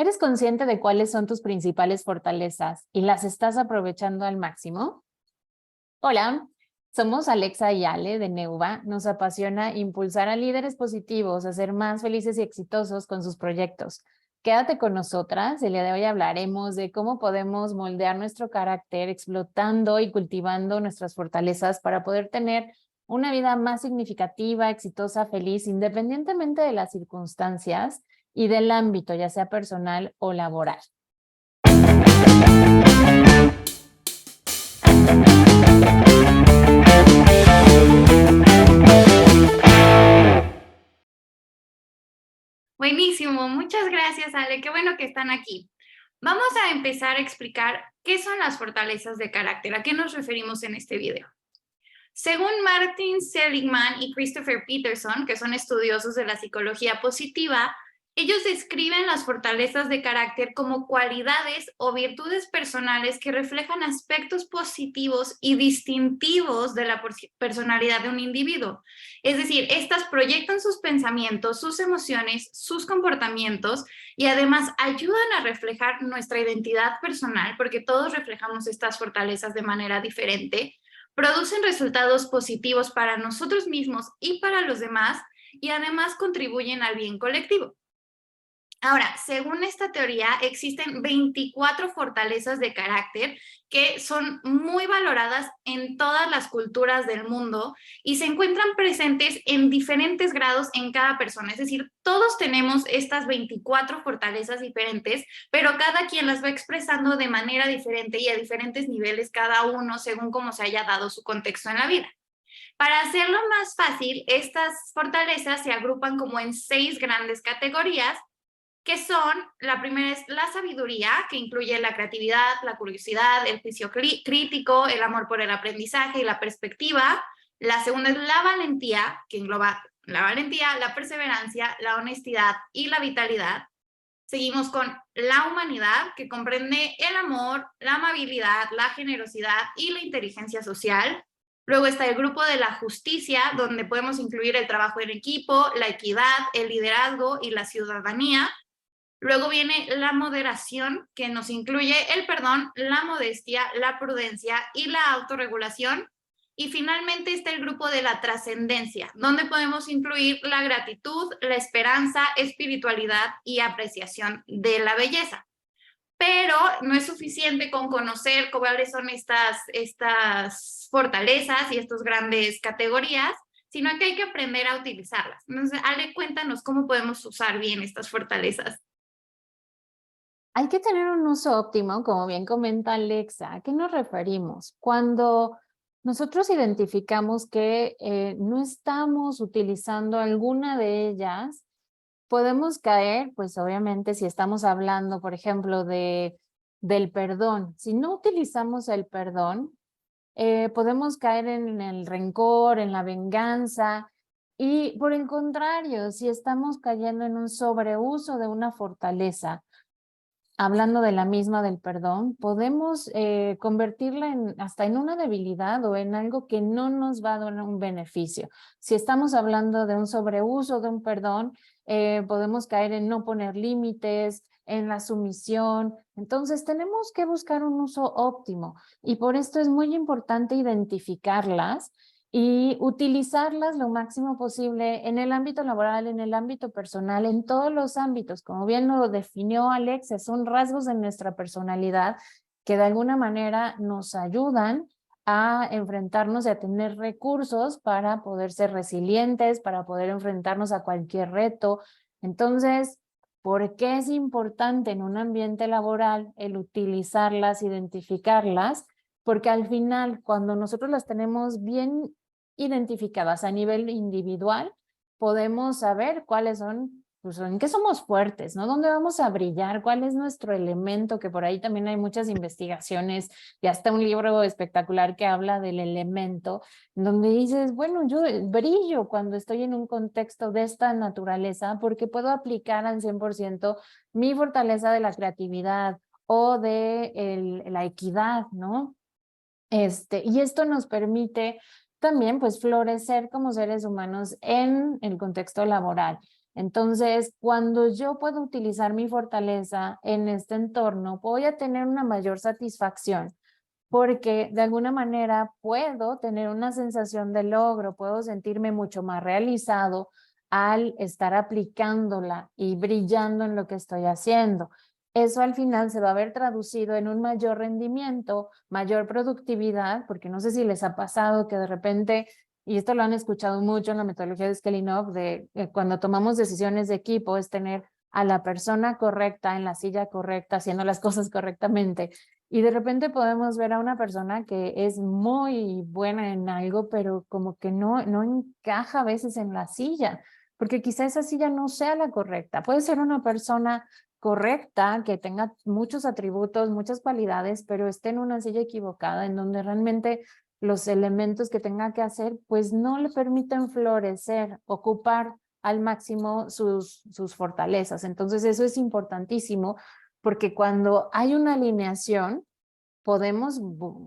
¿Eres consciente de cuáles son tus principales fortalezas y las estás aprovechando al máximo? Hola, somos Alexa y Ale de Neuva. Nos apasiona impulsar a líderes positivos a ser más felices y exitosos con sus proyectos. Quédate con nosotras. El día de hoy hablaremos de cómo podemos moldear nuestro carácter explotando y cultivando nuestras fortalezas para poder tener una vida más significativa, exitosa, feliz, independientemente de las circunstancias y del ámbito, ya sea personal o laboral. Buenísimo, muchas gracias, Ale. Qué bueno que están aquí. Vamos a empezar a explicar qué son las fortalezas de carácter, a qué nos referimos en este video. Según Martin Seligman y Christopher Peterson, que son estudiosos de la psicología positiva, ellos describen las fortalezas de carácter como cualidades o virtudes personales que reflejan aspectos positivos y distintivos de la personalidad de un individuo. Es decir, estas proyectan sus pensamientos, sus emociones, sus comportamientos y además ayudan a reflejar nuestra identidad personal, porque todos reflejamos estas fortalezas de manera diferente. Producen resultados positivos para nosotros mismos y para los demás y además contribuyen al bien colectivo. Ahora, según esta teoría, existen 24 fortalezas de carácter que son muy valoradas en todas las culturas del mundo y se encuentran presentes en diferentes grados en cada persona. Es decir, todos tenemos estas 24 fortalezas diferentes, pero cada quien las va expresando de manera diferente y a diferentes niveles cada uno según cómo se haya dado su contexto en la vida. Para hacerlo más fácil, estas fortalezas se agrupan como en 6 grandes categorías, que son, la primera es la sabiduría, que incluye la creatividad, la curiosidad, el juicio crítico, el amor por el aprendizaje y la perspectiva. La segunda es la valentía, que engloba la valentía, la perseverancia, la honestidad y la vitalidad. Seguimos con la humanidad, que comprende el amor, la amabilidad, la generosidad y la inteligencia social. Luego está el grupo de la justicia, donde podemos incluir el trabajo en equipo, la equidad, el liderazgo y la ciudadanía. Luego viene la moderación, que nos incluye el perdón, la modestia, la prudencia y la autorregulación. Y finalmente está el grupo de la trascendencia, donde podemos incluir la gratitud, la esperanza, espiritualidad y apreciación de la belleza. Pero no es suficiente con conocer cuáles son estas fortalezas y estas grandes categorías, sino que hay que aprender a utilizarlas. Entonces, Ale, cuéntanos cómo podemos usar bien estas fortalezas. Hay que tener un uso óptimo, como bien comenta Alexa. ¿A qué nos referimos? Cuando nosotros identificamos que no estamos utilizando alguna de ellas, podemos caer, pues obviamente si estamos hablando, por ejemplo, del perdón. Si no utilizamos el perdón, podemos caer en el rencor, en la venganza. Y por el contrario, si estamos cayendo en un sobreuso de una fortaleza, hablando de la misma del perdón, podemos convertirla hasta en una debilidad o en algo que no nos va a dar un beneficio. Si estamos hablando de un sobreuso de un perdón, podemos caer en no poner límites, en la sumisión. Entonces tenemos que buscar un uso óptimo y por esto es muy importante identificarlas y utilizarlas lo máximo posible en el ámbito laboral, en el ámbito personal, en todos los ámbitos. Como bien lo definió Alexa, son rasgos de nuestra personalidad que de alguna manera nos ayudan a enfrentarnos y a tener recursos para poder ser resilientes, para poder enfrentarnos a cualquier reto. Entonces, ¿por qué es importante en un ambiente laboral el utilizarlas, identificarlas? Porque al final, cuando nosotros las tenemos bien identificadas a nivel individual, podemos saber cuáles son, pues en qué somos fuertes, ¿no? ¿Dónde vamos a brillar? ¿Cuál es nuestro elemento? Que por ahí también hay muchas investigaciones y hasta un libro espectacular que habla del elemento, donde dices, bueno, yo brillo cuando estoy en un contexto de esta naturaleza porque puedo aplicar al 100% mi fortaleza de la creatividad o de la equidad, ¿no? Y esto nos permite también pues florecer como seres humanos en el contexto laboral. Entonces, cuando yo puedo utilizar mi fortaleza en este entorno, voy a tener una mayor satisfacción porque de alguna manera puedo tener una sensación de logro, puedo sentirme mucho más realizado al estar aplicándola y brillando en lo que estoy haciendo. Eso al final se va a ver traducido en un mayor rendimiento, mayor productividad, porque no sé si les ha pasado que de repente, y esto lo han escuchado mucho en la metodología de Scaling Up, de cuando tomamos decisiones de equipo, es tener a la persona correcta en la silla correcta, haciendo las cosas correctamente. Y de repente podemos ver a una persona que es muy buena en algo, pero como que no encaja a veces en la silla, porque quizá esa silla no sea la correcta. Puede ser una persona correcta, que tenga muchos atributos, muchas cualidades, pero esté en una silla equivocada, en donde realmente los elementos que tenga que hacer, pues no le permiten florecer, ocupar al máximo sus fortalezas. Entonces eso es importantísimo porque cuando hay una alineación, podemos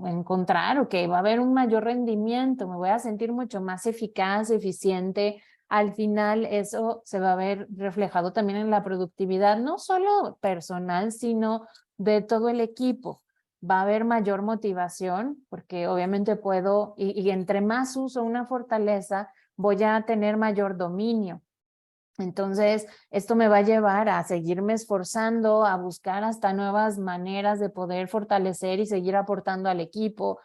encontrar, ok, va a haber un mayor rendimiento, me voy a sentir mucho más eficaz, eficiente. Al final eso se va a ver reflejado también en la productividad, no solo personal, sino de todo el equipo. Va a haber mayor motivación porque obviamente puedo, y entre más uso una fortaleza, voy a tener mayor dominio. Entonces, esto me va a llevar a seguirme esforzando, a buscar hasta nuevas maneras de poder fortalecer y seguir aportando al equipo.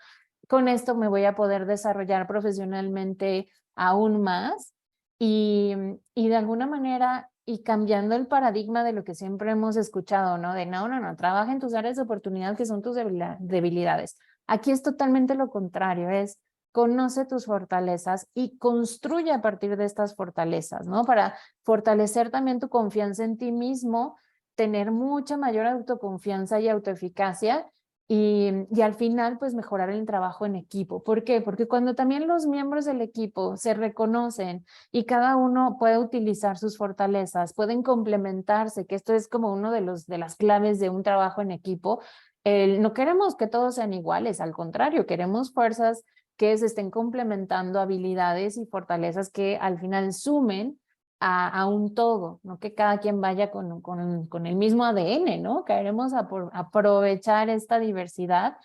Con esto me voy a poder desarrollar profesionalmente aún más y de alguna manera y cambiando el paradigma de lo que siempre hemos escuchado, ¿no? De no, trabaja en tus áreas de oportunidad que son tus debilidades. Aquí es totalmente lo contrario, es conoce tus fortalezas y construye a partir de estas fortalezas, ¿no? Para fortalecer también tu confianza en ti mismo, tener mucha mayor autoconfianza y autoeficacia y al final pues mejorar el trabajo en equipo. ¿Por qué? Porque cuando también los miembros del equipo se reconocen y cada uno puede utilizar sus fortalezas, pueden complementarse, que esto es como uno de las claves de un trabajo en equipo. No queremos que todos sean iguales, al contrario, queremos fuerzas que se estén complementando habilidades y fortalezas que al final sumen a un todo, no que cada quien vaya con el mismo ADN, ¿no? Queremos aprovechar esta diversidad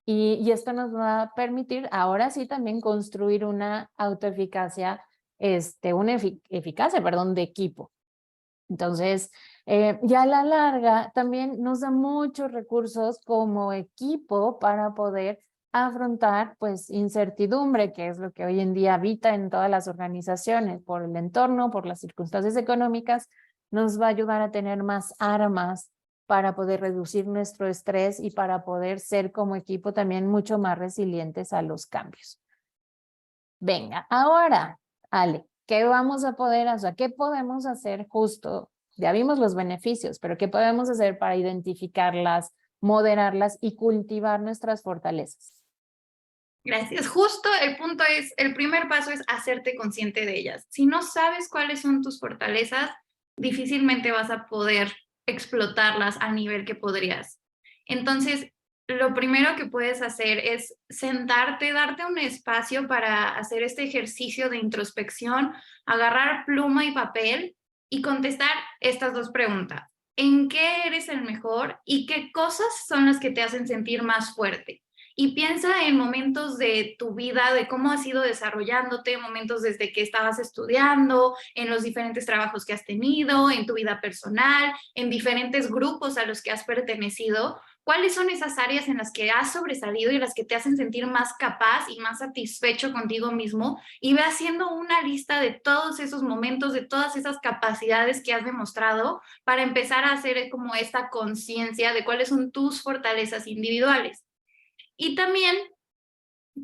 y esto nos va a permitir ahora sí también construir una autoeficacia, eficacia, perdón, de equipo. Entonces, ya a la larga también nos da muchos recursos como equipo para poder afrontar pues incertidumbre, que es lo que hoy en día habita en todas las organizaciones por el entorno, por las circunstancias económicas, nos va a ayudar a tener más armas para poder reducir nuestro estrés y para poder ser como equipo también mucho más resilientes a los cambios. Venga, ahora, Ale, ¿qué vamos a poder hacer? ¿Qué podemos hacer justo? Ya vimos los beneficios, pero ¿qué podemos hacer para identificarlas, moderarlas y cultivar nuestras fortalezas? Gracias. Justo el punto es, el primer paso es hacerte consciente de ellas. Si no sabes cuáles son tus fortalezas, difícilmente vas a poder explotarlas al nivel que podrías. Entonces, lo primero que puedes hacer es sentarte, darte un espacio para hacer este ejercicio de introspección, agarrar pluma y papel y contestar estas dos preguntas. ¿En qué eres el mejor y qué cosas son las que te hacen sentir más fuerte? Y piensa en momentos de tu vida, de cómo has ido desarrollándote, momentos desde que estabas estudiando, en los diferentes trabajos que has tenido, en tu vida personal, en diferentes grupos a los que has pertenecido. ¿Cuáles son esas áreas en las que has sobresalido y las que te hacen sentir más capaz y más satisfecho contigo mismo? Y ve haciendo una lista de todos esos momentos, de todas esas capacidades que has demostrado para empezar a hacer como esta conciencia de cuáles son tus fortalezas individuales. Y también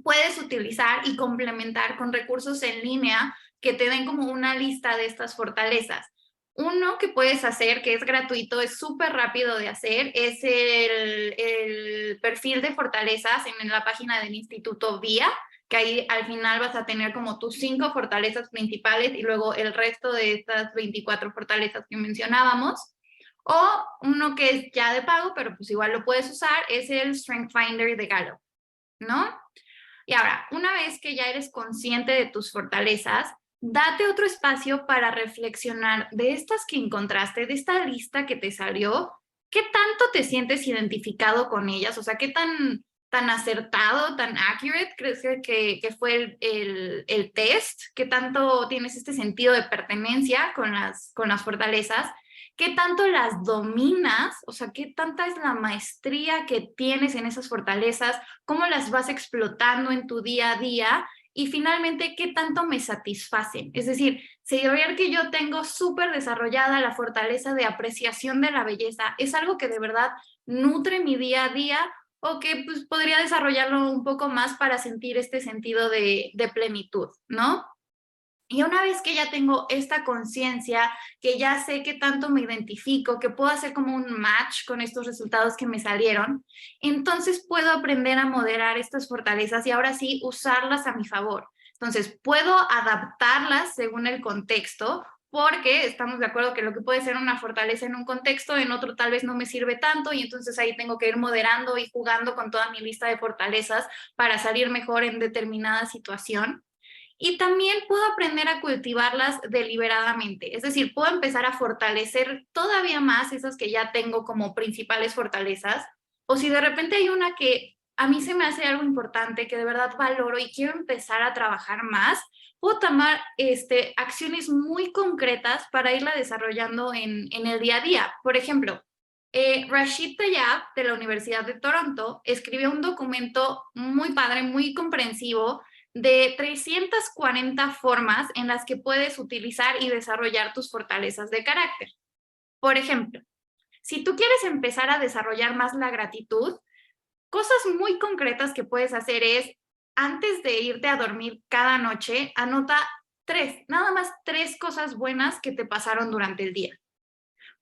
puedes utilizar y complementar con recursos en línea que te den como una lista de estas fortalezas. Uno que puedes hacer, que es gratuito, es súper rápido de hacer, es el perfil de fortalezas en la página del Instituto VIA, que ahí al final vas a tener como tus 5 fortalezas principales y luego el resto de estas 24 fortalezas que mencionábamos. O uno que es ya de pago, pero pues igual lo puedes usar, es el Strength Finder de Gallup, ¿no? Y ahora, una vez que ya eres consciente de tus fortalezas, date otro espacio para reflexionar de estas que encontraste, de esta lista que te salió, ¿qué tanto te sientes identificado con ellas? O sea, ¿qué tan acertado, tan accurate crees que fue el test? ¿Qué tanto tienes este sentido de pertenencia con las fortalezas? ¿Qué tanto las dominas? O sea, ¿qué tanta es la maestría que tienes en esas fortalezas? ¿Cómo las vas explotando en tu día a día? Y finalmente, ¿qué tanto me satisfacen? Es decir, si ver que yo tengo súper desarrollada la fortaleza de apreciación de la belleza, ¿es algo que de verdad nutre mi día a día o que pues, podría desarrollarlo un poco más para sentir este sentido de plenitud, ¿no? Y una vez que ya tengo esta conciencia, que ya sé qué tanto me identifico, que puedo hacer como un match con estos resultados que me salieron, entonces puedo aprender a moderar estas fortalezas y ahora sí usarlas a mi favor. Entonces puedo adaptarlas según el contexto, porque estamos de acuerdo que lo que puede ser una fortaleza en un contexto, en otro tal vez no me sirve tanto y entonces ahí tengo que ir moderando y jugando con toda mi lista de fortalezas para salir mejor en determinada situación. Y también puedo aprender a cultivarlas deliberadamente, es decir, puedo empezar a fortalecer todavía más esas que ya tengo como principales fortalezas, o si de repente hay una que a mí se me hace algo importante, que de verdad valoro y quiero empezar a trabajar más, puedo tomar acciones muy concretas para irla desarrollando en el día a día. Por ejemplo, Rashid Tayab de la Universidad de Toronto escribió un documento muy padre, muy comprensivo, de 340 formas en las que puedes utilizar y desarrollar tus fortalezas de carácter. Por ejemplo, si tú quieres empezar a desarrollar más la gratitud, cosas muy concretas que puedes hacer es, antes de irte a dormir cada noche, anota nada más tres cosas buenas que te pasaron durante el día.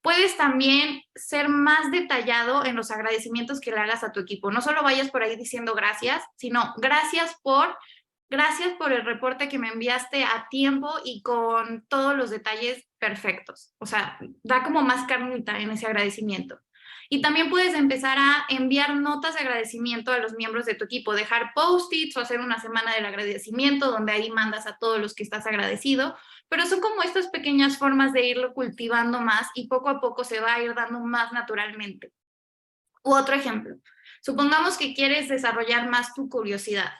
Puedes también ser más detallado en los agradecimientos que le hagas a tu equipo. No solo vayas por ahí diciendo gracias, sino gracias por el reporte que me enviaste a tiempo y con todos los detalles perfectos. O sea, da como más carnita en ese agradecimiento. Y también puedes empezar a enviar notas de agradecimiento a los miembros de tu equipo, dejar post-its o hacer una semana del agradecimiento donde ahí mandas a todos los que estás agradecido, pero son como estas pequeñas formas de irlo cultivando más y poco a poco se va a ir dando más naturalmente. U otro ejemplo, supongamos que quieres desarrollar más tu curiosidad.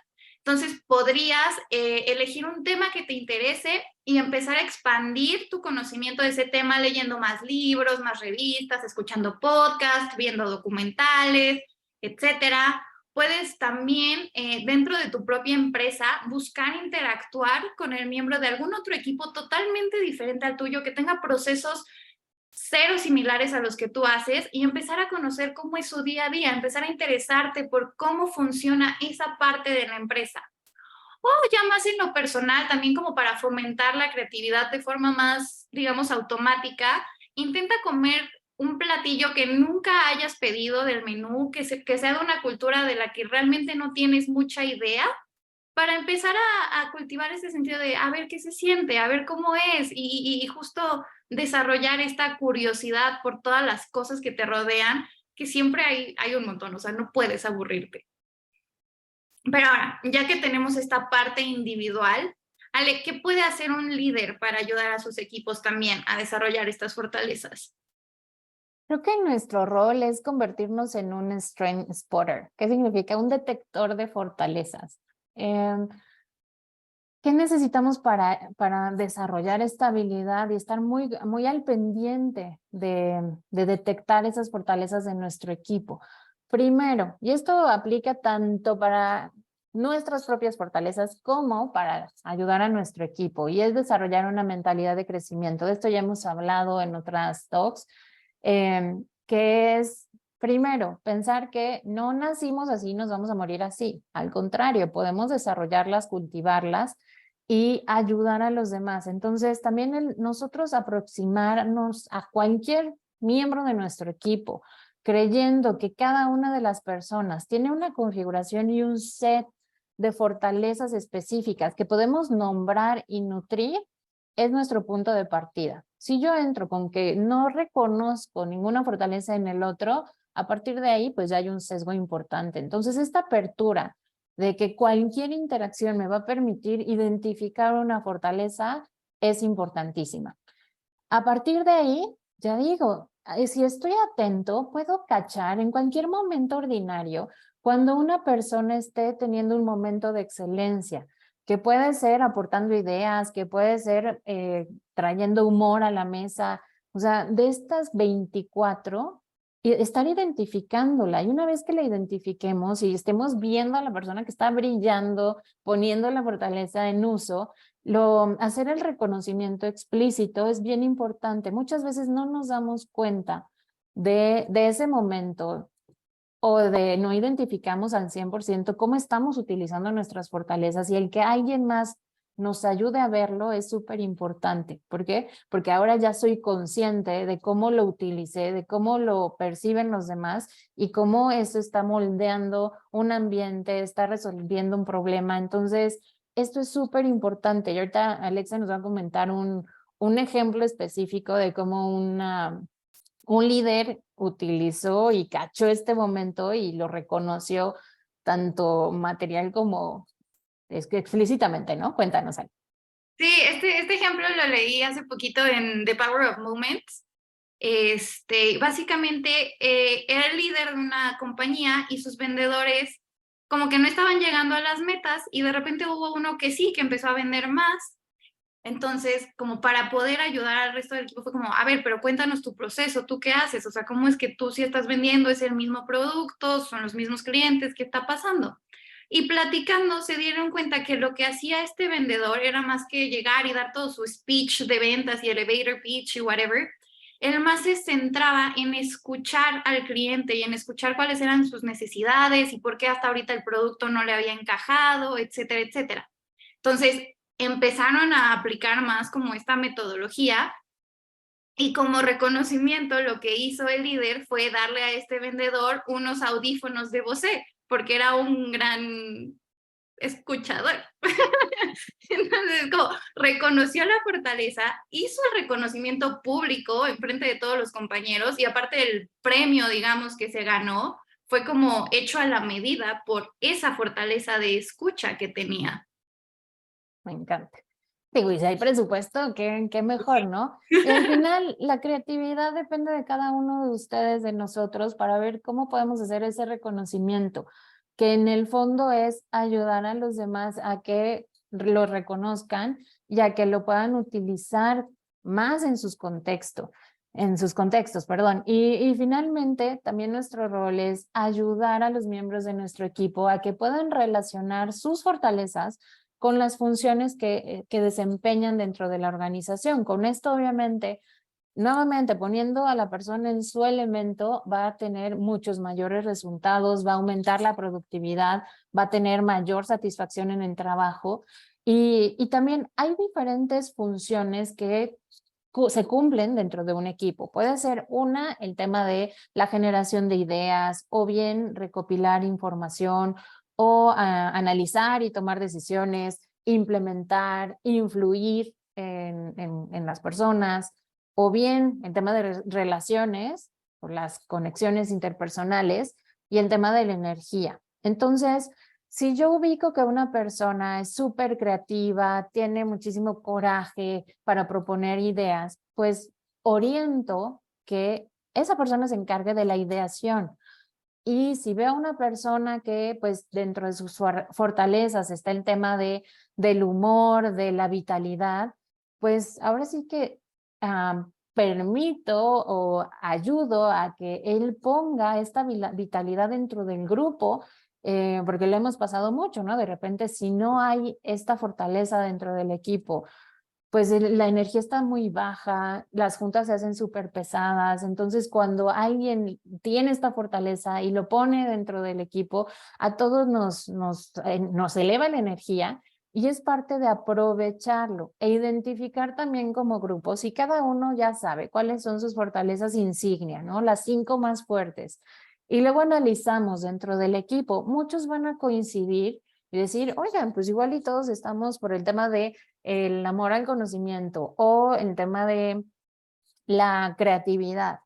Entonces podrías elegir un tema que te interese y empezar a expandir tu conocimiento de ese tema leyendo más libros, más revistas, escuchando podcasts, viendo documentales, etcétera. Puedes también, dentro de tu propia empresa, buscar interactuar con el miembro de algún otro equipo totalmente diferente al tuyo, que tenga procesos cero similares a los que tú haces y empezar a conocer cómo es su día a día, empezar a interesarte por cómo funciona esa parte de la empresa. O ya más en lo personal, también como para fomentar la creatividad de forma más, digamos, automática, intenta comer un platillo que nunca hayas pedido del menú, que sea de una cultura de la que realmente no tienes mucha idea, para empezar a cultivar ese sentido de a ver qué se siente, a ver cómo es y justo desarrollar esta curiosidad por todas las cosas que te rodean, que siempre hay un montón, o sea, no puedes aburrirte. Pero ahora, ya que tenemos esta parte individual, Ale, ¿qué puede hacer un líder para ayudar a sus equipos también a desarrollar estas fortalezas? Creo que nuestro rol es convertirnos en un strength spotter. ¿Qué significa? Un detector de fortalezas. Em, ¿Qué necesitamos para desarrollar esta habilidad y estar muy al pendiente de detectar esas fortalezas de nuestro equipo? Primero, y esto aplica tanto para nuestras propias fortalezas como para ayudar a nuestro equipo, y es desarrollar una mentalidad de crecimiento. De esto ya hemos hablado en otras talks, que es primero, pensar que no nacimos así, nos vamos a morir así. Al contrario, podemos desarrollarlas, cultivarlas y ayudar a los demás. Entonces, también nosotros aproximarnos a cualquier miembro de nuestro equipo, creyendo que cada una de las personas tiene una configuración y un set de fortalezas específicas que podemos nombrar y nutrir, es nuestro punto de partida. Si yo entro con que no reconozco ninguna fortaleza en el otro, a partir de ahí, pues ya hay un sesgo importante. Entonces, esta apertura de que cualquier interacción me va a permitir identificar una fortaleza es importantísima. A partir de ahí, ya digo, si estoy atento, puedo cachar en cualquier momento ordinario cuando una persona esté teniendo un momento de excelencia, que puede ser aportando ideas, que puede ser trayendo humor a la mesa. O sea, de estas 24, estar identificándola. Y una vez que la identifiquemos y estemos viendo a la persona que está brillando, poniendo la fortaleza en uso, hacer el reconocimiento explícito es bien importante. Muchas veces no nos damos cuenta de ese momento o no identificamos al 100% cómo estamos utilizando nuestras fortalezas, y el que alguien más nos ayude a verlo es súper importante. ¿Por qué? Porque ahora ya soy consciente de cómo lo utilicé, de cómo lo perciben los demás y cómo eso está moldeando un ambiente, está resolviendo un problema. Entonces, esto es súper importante. Y ahorita Alexa nos va a comentar un ejemplo específico de cómo un líder utilizó y cachó este momento y lo reconoció tanto material como explícitamente, ¿no? Cuéntanos algo. Sí, este ejemplo lo leí hace poquito en The Power of Moments. Básicamente era el líder de una compañía y sus vendedores como que no estaban llegando a las metas, y de repente hubo uno que sí, que empezó a vender más. Entonces, como para poder ayudar al resto del equipo, fue como, a ver, pero cuéntanos tu proceso, ¿tú qué haces? O sea, ¿cómo es que tú sí estás vendiendo, es el mismo producto, son los mismos clientes, qué está pasando? Y platicando se dieron cuenta que lo que hacía este vendedor era más que llegar y dar todo su speech de ventas y elevator pitch y whatever. Él más se centraba en escuchar al cliente y en escuchar cuáles eran sus necesidades y por qué hasta ahorita el producto no le había encajado, etcétera, etcétera. Entonces, empezaron a aplicar más como esta metodología, y como reconocimiento lo que hizo el líder fue darle a este vendedor unos audífonos de Bose, porque era un gran escuchador. Entonces, como reconoció la fortaleza, hizo el reconocimiento público en frente de todos los compañeros, y aparte del premio, digamos, que se ganó, fue como hecho a la medida por esa fortaleza de escucha que tenía. Me encanta. Digo, y si hay presupuesto, qué mejor, ¿no? Y al final, la creatividad depende de cada uno de ustedes, de nosotros, para ver cómo podemos hacer ese reconocimiento, que en el fondo es ayudar a los demás a que lo reconozcan y a que lo puedan utilizar más en sus contextos, perdón. Y finalmente, también nuestro rol es ayudar a los miembros de nuestro equipo a que puedan relacionar sus fortalezas con las funciones que desempeñan dentro de la organización. Con esto, obviamente, nuevamente poniendo a la persona en su elemento, va a tener muchos mayores resultados, va a aumentar la productividad, va a tener mayor satisfacción en el trabajo. Y también hay diferentes funciones que se cumplen dentro de un equipo. Puede ser el tema de la generación de ideas, o bien recopilar información, o analizar y tomar decisiones, implementar, influir en las personas, o bien el tema de relaciones, por las conexiones interpersonales, y el tema de la energía. Entonces, si yo ubico que una persona es súper creativa, tiene muchísimo coraje para proponer ideas, pues oriento que esa persona se encargue de la ideación. Y si veo a una persona que pues dentro de sus fortalezas está el tema del humor, de la vitalidad, pues ahora sí que permito o ayudo a que él ponga esta vitalidad dentro del grupo, porque lo hemos pasado mucho, ¿no? De repente, si no hay esta fortaleza dentro del equipo, pues la energía está muy baja, las juntas se hacen súper pesadas. Entonces, cuando alguien tiene esta fortaleza y lo pone dentro del equipo, a todos nos eleva la energía, y es parte de aprovecharlo e identificar también como grupos, y cada uno ya sabe cuáles son sus fortalezas insignia, ¿no? Las 5 más fuertes. Y luego analizamos dentro del equipo, muchos van a coincidir y decir, oigan, pues igual y todos estamos por el tema de el amor al conocimiento o el tema de la creatividad.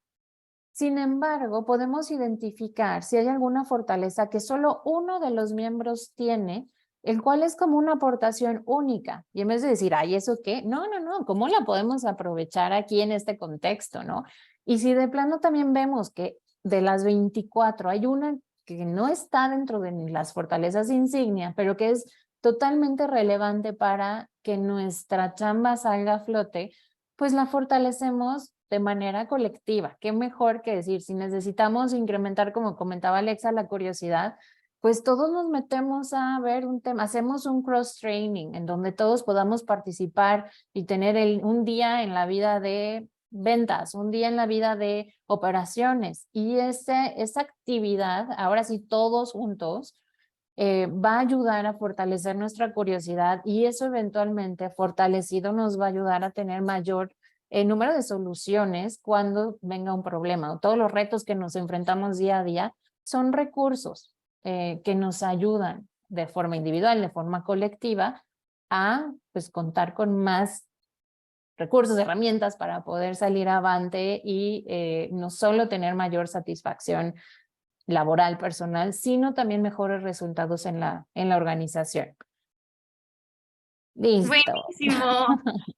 Sin embargo, podemos identificar si hay alguna fortaleza que solo uno de los miembros tiene, el cual es como una aportación única. Y en vez de decir, ay, ¿eso qué? No, no, no, ¿cómo la podemos aprovechar aquí en este contexto, no? Y si de plano también vemos que de las 24 hay una que no está dentro de las fortalezas insignia, pero que es totalmente relevante para que nuestra chamba salga a flote, pues la fortalecemos de manera colectiva. Qué mejor que decir, si necesitamos incrementar, como comentaba Alexa, la curiosidad, pues todos nos metemos a ver un tema, hacemos un cross-training en donde todos podamos participar y tener un día en la vida de ventas, un día en la vida de operaciones. Y esa actividad, ahora sí todos juntos, va a ayudar a fortalecer nuestra curiosidad y eso eventualmente fortalecido nos va a ayudar a tener mayor número de soluciones cuando venga un problema. Todos los retos que nos enfrentamos día a día son recursos que nos ayudan de forma individual, de forma colectiva, a pues contar con más recursos, herramientas para poder salir avante y no solo tener mayor satisfacción laboral, personal, sino también mejores resultados en la organización. Listo. Buenísimo.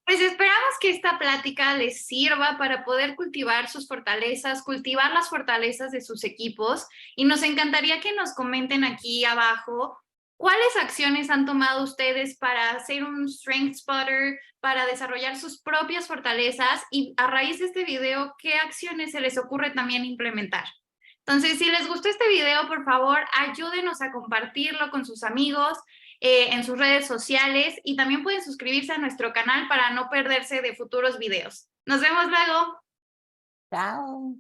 Pues esperamos que esta plática les sirva para poder cultivar sus fortalezas, cultivar las fortalezas de sus equipos y nos encantaría que nos comenten aquí abajo cuáles acciones han tomado ustedes para ser un Strength Spotter, para desarrollar sus propias fortalezas y a raíz de este video, qué acciones se les ocurre también implementar. Entonces, si les gustó este video, por favor, ayúdenos a compartirlo con sus amigos en sus redes sociales y también pueden suscribirse a nuestro canal para no perderse de futuros videos. Nos vemos luego. Chao.